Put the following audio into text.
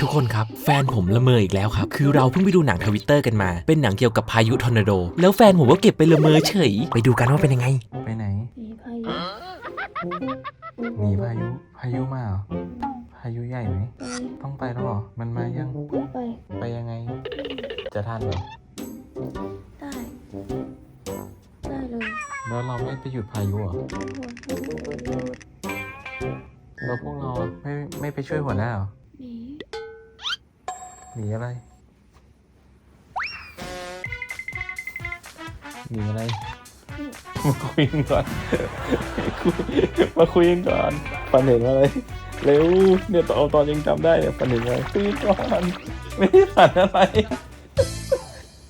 ทุกคนครับแฟนผมละเมออีกแล้วครับคือเราเพิ่งไปดูหนังทวิตเตอร์กันมาเป็นหนังเกี่ยวกับพายุทอร์นาโดแล้วแฟนผมก็เก็บไปละเมอเฉยไปดูกันว่าเป็นยังไงไปไหนมีพายุ มีพายุมาเหรอพายุใหญ่ไหม ไป ต้องไปแล้วเหรอมันมายัง ไป ไปยังไง จะทันเหรอ ได้ ได้เลย แล้วเราไม่ไปหยุดพายุเหรอ หัวหยุด แล้วพวกเราอะไม่ไปช่วยหัวหน้าเหรอ หนี หนีอะไรหนีอะไรมาคุยกันก่อนมาคุยกันก่อนฝันเห็นอะไรเร็วเนี่ยตอนยังจำได้เนี่ยฝันเห็นอะไรคุยกันก่อนไม่ได้ฝันอะไร